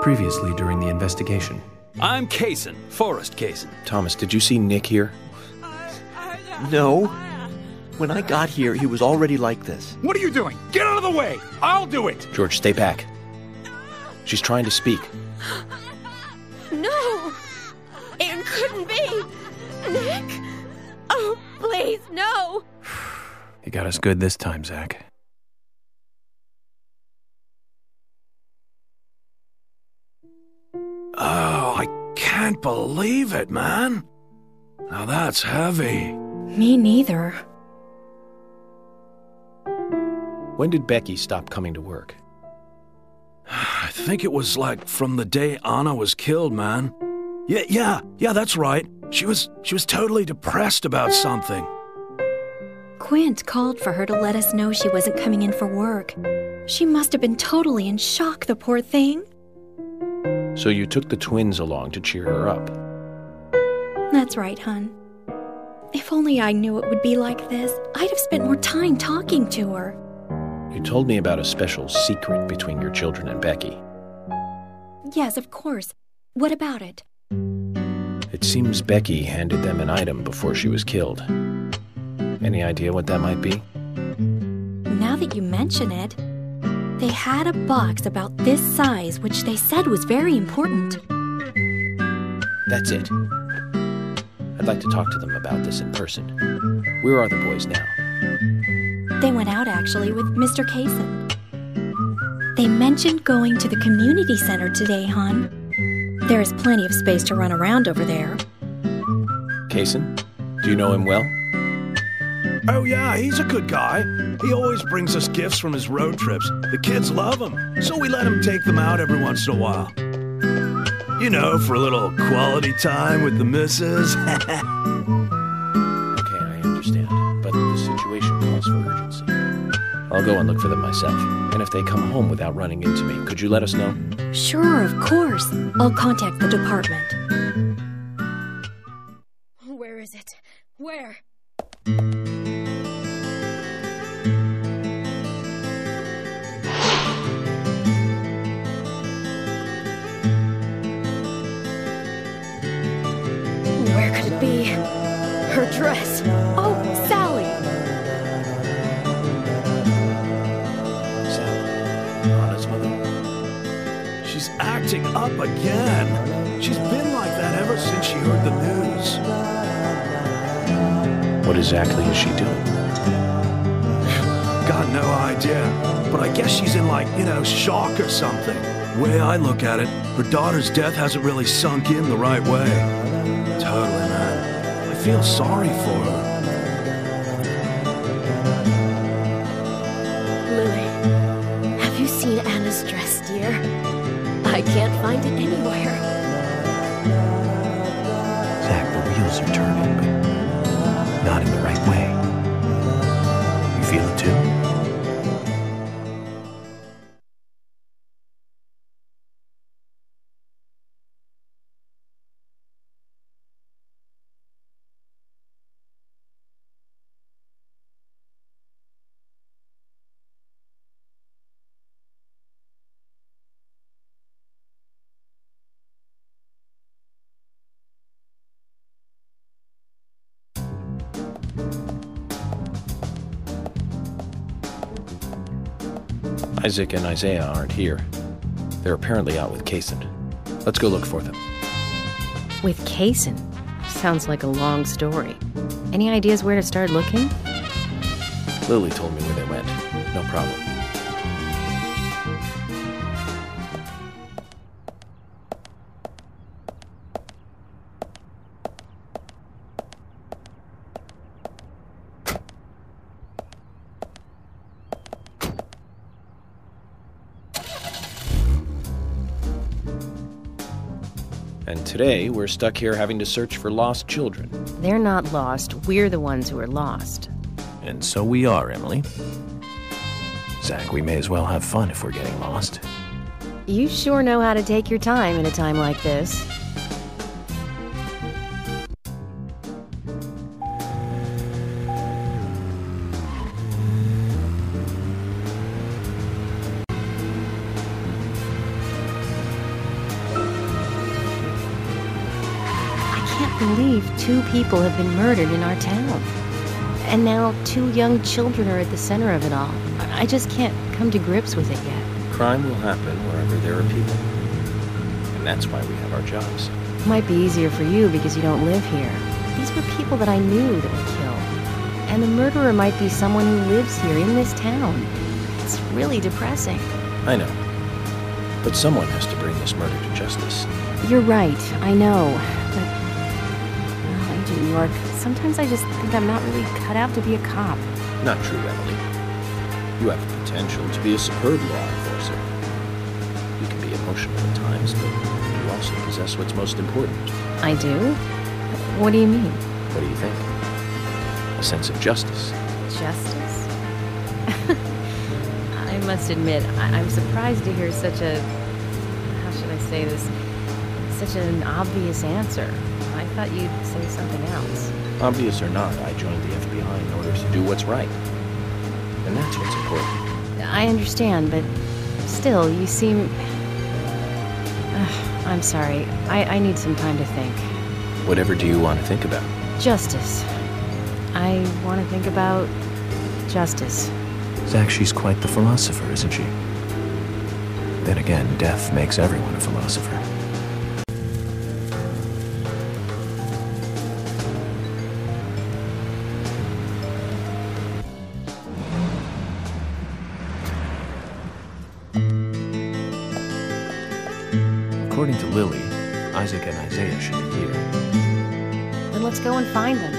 Previously during the investigation. I'm Kaysen, Forrest Kaysen. Thomas, did you see Nick here? No. When I got here, he was already like this. What are you doing? Get out of the way! I'll do it! George, stay back. She's trying to speak. No! It couldn't be! Nick! Oh, please, no! You got us good this time, Zach. Oh, I can't believe it, man. Now that's heavy. Me neither. When did Becky stop coming to work? I think it was like from the day Anna was killed, man. Yeah, that's right. She was totally depressed about something. Quint called for her to let us know she wasn't coming in for work. She must have been totally in shock, the poor thing. So you took the twins along to cheer her up. That's right, hon. If only I knew it would be like this, I'd have spent more time talking to her. You told me about a special secret between your children and Becky. Yes, of course. What about it? It seems Becky handed them an item before she was killed. Any idea what that might be? Now that you mention it, they had a box about this size, which they said was very important. That's it. I'd like to talk to them about this in person. Where are the boys now? They went out, actually, with Mr. Kaysen. They mentioned going to the community center today, hon. There is plenty of space to run around over there. Kaysen? Do you know him well? Oh yeah, he's a good guy. He always brings us gifts from his road trips. The kids love him, so we let him take them out every once in a while. You know, for a little quality time with the missus. Okay, I understand, but the situation calls for urgency. I'll go and look for them myself, and if they come home without running into me, could you let us know? Sure, of course. I'll contact the department. Where is it? Where? Where could it be? Her dress. Oh, Sally! Sally, Anna's mother. She's acting up again. She's been like that ever since she heard the news. What exactly is she doing? Got no idea. But I guess she's in shock or something. Way I look at it, her daughter's death hasn't really sunk in the right way. Totally, man. I feel sorry for her. Lily, have you seen Anna's dress, dear? I can't find it anywhere. Zach, the wheels are turning, but not in the right way. You feel it too? Isaac and Isaiah aren't here. They're apparently out with Kaysen. Let's go look for them. With Kaysen? Sounds like a long story. Any ideas where to start looking? Lily told me where they went. No problem. And today, we're stuck here having to search for lost children. They're not lost. We're the ones who are lost. And so we are, Emily. Zach, we may as well have fun if we're getting lost. You sure know how to take your time in a time like this. believe 2 people have been murdered in our town. And now 2 young children are at the center of it all. I just can't come to grips with it yet. Crime will happen wherever there are people. And that's why we have our jobs. It might be easier for you because you don't live here. These were people that I knew that were killed. And the murderer might be someone who lives here in this town. It's really depressing. I know. But someone has to bring this murder to justice. You're right, I know. But, Agent York, sometimes I just think I'm not really cut out to be a cop. Not true, Emily. You have the potential to be a superb law enforcer. You can be emotional at times, but you also possess what's most important. I do? What do you mean? What do you think? A sense of justice. Justice? I must admit, I'm surprised to hear such a... how should I say this? Such an obvious answer. I thought you'd say something else. Obvious or not, I joined the FBI in order to do what's right. And that's what's important. I understand, but still, you seem... I'm sorry. I need some time to think. Whatever do you want to think about? Justice. I want to think about justice. Zach, she's quite the philosopher, isn't she? Then again, death makes everyone a philosopher. According to Lily, Isaac and Isaiah should be here. Then let's go and find them.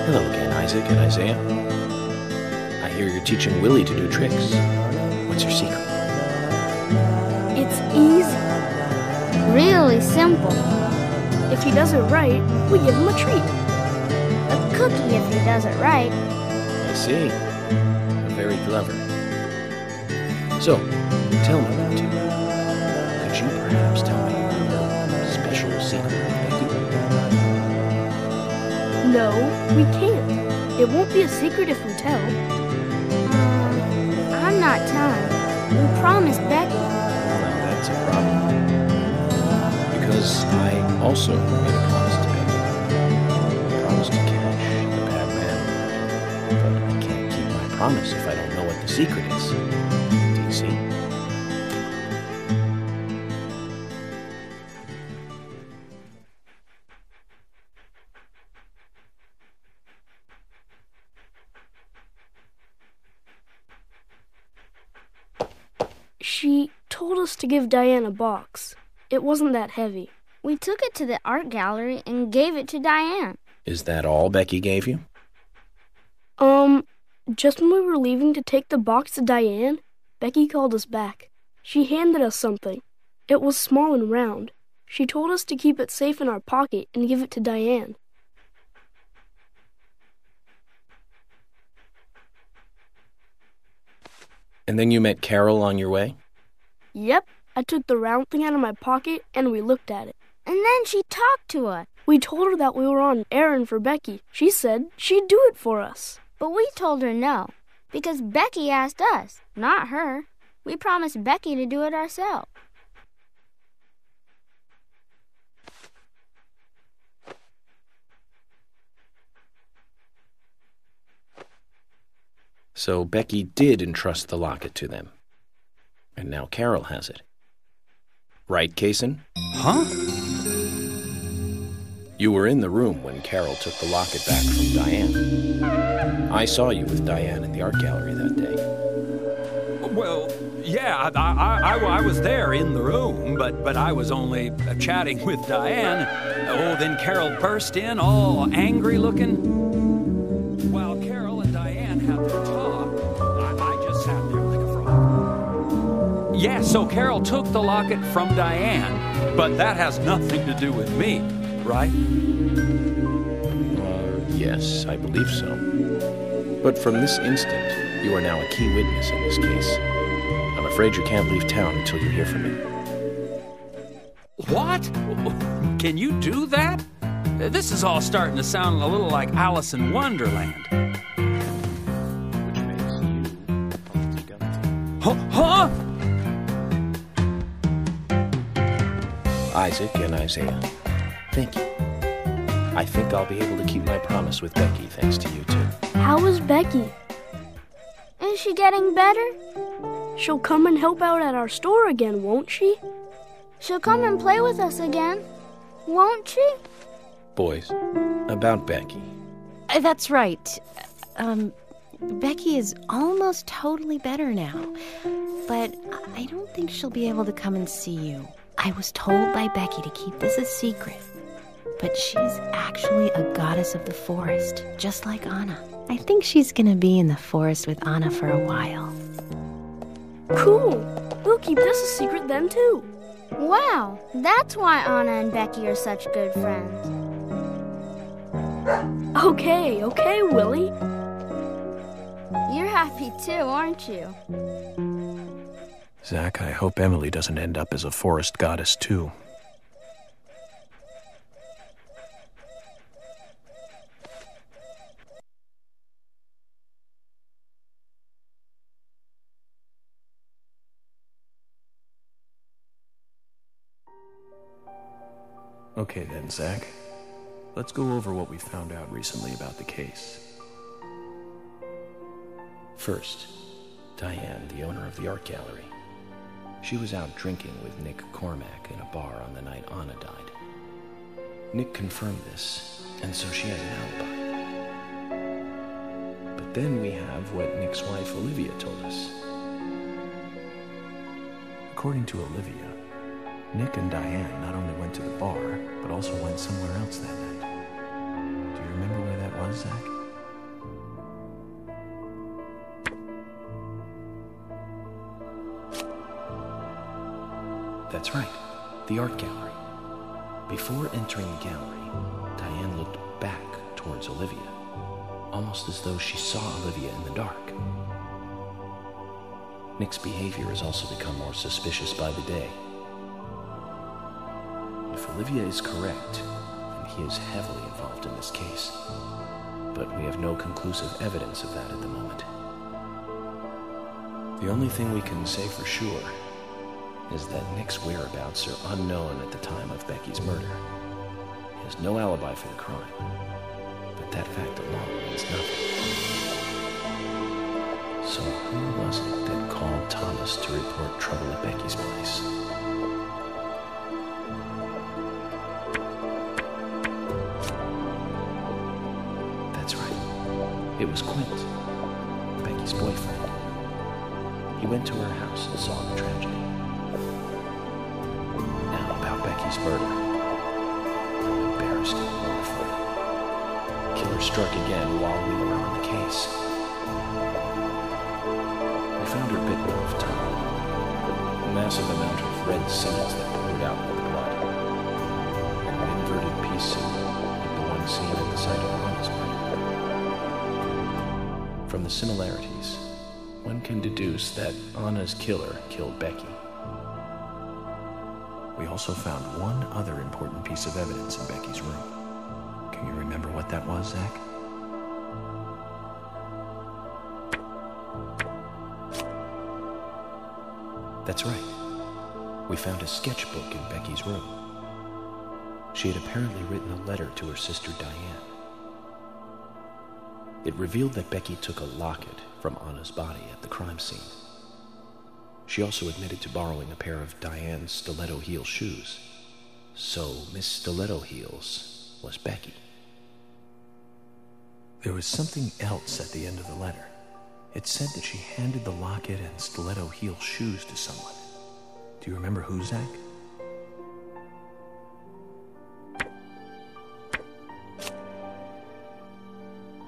Hello again, Isaac and Isaiah. I hear you're teaching Willie to do tricks. What's your secret? It's easy. Really simple. If he does it right, we give him a treat. A cookie if he does it right. I see. Very clever. So, tell me, Matthew, could you perhaps tell me your special secret with Becky? No, we can't. It won't be a secret if we tell. I'm not telling. We promised Becky. Well, that's a problem. Because I also made a promise to Becky. I promised to catch the bad man. But I can't keep my promise if I don't know what the secret is. Do you see? She told us to give Diane a box. It wasn't that heavy. We took it to the art gallery and gave it to Diane. Is that all Becky gave you? Just when we were leaving to take the box to Diane, Becky called us back. She handed us something. It was small and round. She told us to keep it safe in our pocket and give it to Diane. And then you met Carol on your way? Yep, I took the round thing out of my pocket and we looked at it. And then she talked to us. We told her that we were on an errand for Becky. She said she'd do it for us. But we told her no, because Becky asked us, not her. We promised Becky to do it ourselves. So Becky did entrust the locket to them. And now Carol has it. Right, Kaysen? Huh? You were in the room when Carol took the locket back from Diane. I saw you with Diane in the art gallery that day. Well, yeah, I was there in the room, but I was only chatting with Diane. Oh, then Carol burst in, all angry looking. While Carol and Diane had their talk, I just sat there like a frog. Yeah, so Carol took the locket from Diane, but that has nothing to do with me, right? Yes, I believe so. But from this instant, you are now a key witness in this case. I'm afraid you can't leave town until you hear from me. What? Can you do that? This is all starting to sound a little like Alice in Wonderland. Huh? Isaac and Isaiah, thank you. I think I'll be able to keep my promise with Becky thanks to you two. How is Becky? Is she getting better? She'll come and help out at our store again, won't she? She'll come and play with us again, won't she? Boys, about Becky. That's right. Becky is almost totally better now, but I don't think she'll be able to come and see you. I was told by Becky to keep this a secret, but she's actually a goddess of the forest, just like Anna. I think she's gonna be in the forest with Anna for a while. Cool. We'll keep this a secret then, too. Wow, that's why Anna and Becky are such good friends. Okay, Willie. You're happy too, aren't you? Zach, I hope Emily doesn't end up as a forest goddess, too. Okay then, Zach. Let's go over what we found out recently about the case. First, Diane, the owner of the art gallery. She was out drinking with Nick Cormack in a bar on the night Anna died. Nick confirmed this, and so she had an alibi. But then we have what Nick's wife Olivia told us. According to Olivia, Nick and Diane not only went to the bar, but also went somewhere else that night. Do you remember where that was, Zach? That's right, the art gallery. Before entering the gallery, Diane looked back towards Olivia, almost as though she saw Olivia in the dark. Nick's behavior has also become more suspicious by the day. If Olivia is correct, then he is heavily involved in this case. But we have no conclusive evidence of that at the moment. The only thing we can say for sure is that Nick's whereabouts are unknown at the time of Becky's murder. He has no alibi for the crime, but that fact alone means nothing. So who was it that called Thomas to report trouble at Becky's place? That's right. It was Quint, Becky's boyfriend. He went to her house and saw the tragedy. Now about Becky's murder. I'm embarrassed and mortified. The killer struck again while we were on the case. We found her bitten off top. A massive amount of red seeds that poured out with the blood. And an inverted pea soup, like the one seen at the site of Anna's murder. From the similarities, one can deduce that Anna's killer killed Becky. We also found one other important piece of evidence in Becky's room. Can you remember what that was, Zach? That's right. We found a sketchbook in Becky's room. She had apparently written a letter to her sister Diane. It revealed that Becky took a locket from Anna's body at the crime scene. She also admitted to borrowing a pair of Diane's stiletto heel shoes. So Miss Stiletto Heels was Becky. There was something else at the end of the letter. It said that she handed the locket and stiletto heel shoes to someone. Do you remember who, Zach?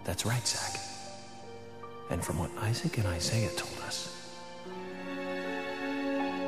That's right, Zach. And from what Isaac and Isaiah told us,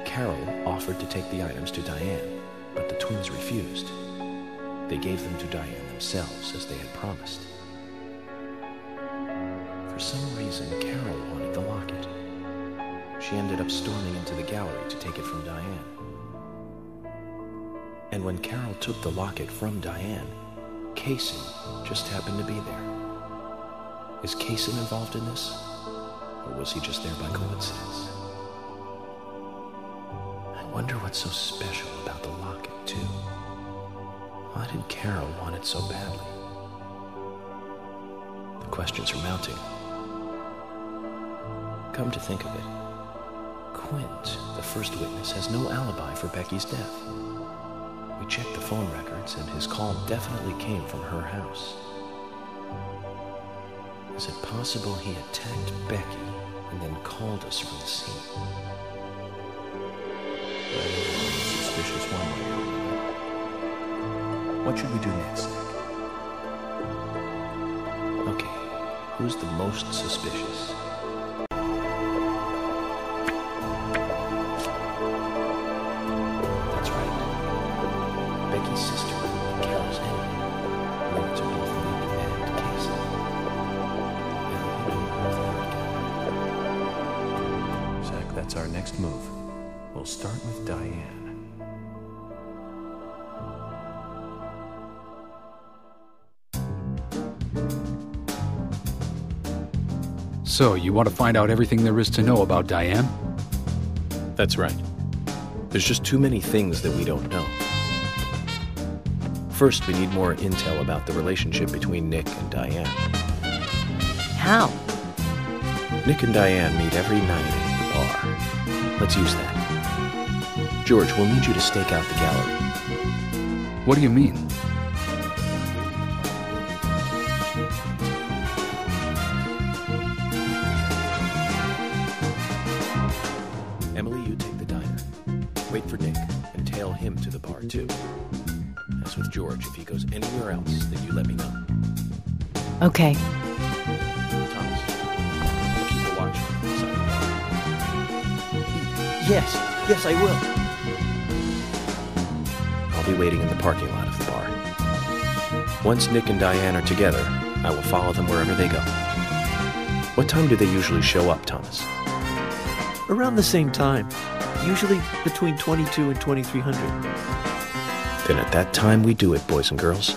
Carol offered to take the items to Diane, but the twins refused. They gave them to Diane themselves, as they had promised. For some reason, Carol wanted the locket. She ended up storming into the gallery to take it from Diane. And when Carol took the locket from Diane, Kaysen just happened to be there. Is Kaysen involved in this? Or was he just there by coincidence? Wonder what's so special about the locket, too. Why did Carol want it so badly? The questions are mounting. Come to think of it, Quint, the first witness, has no alibi for Becky's death. We checked the phone records, and his call definitely came from her house. Is it possible he attacked Becky and then called us from the scene? Suspicious one way or another. What should we do next? Okay, who's the most suspicious? That's right. Becky's sister and Carol's enemy. Linked to both Nick and Casey. Now you know who Zach, that's our next move. We'll start with Diane. So, you want to find out everything there is to know about Diane? That's right. There's just too many things that we don't know. First, we need more intel about the relationship between Nick and Diane. How? Nick and Diane meet every night at the bar. Let's use that. George, we'll need you to stake out the gallery. What do you mean? Emily, you take the diner. Wait for Nick and tail him to the bar, too. As with George, if he goes anywhere else, then you let me know. Okay. Thomas, keep a watch inside the bar. Yes, I will. I'll be waiting in the parking lot of the bar. Once Nick and Diane are together, I will follow them wherever they go. What time do they usually show up, Thomas? Around the same time. Usually between 22 and 2300. Then at that time we do it, boys and girls.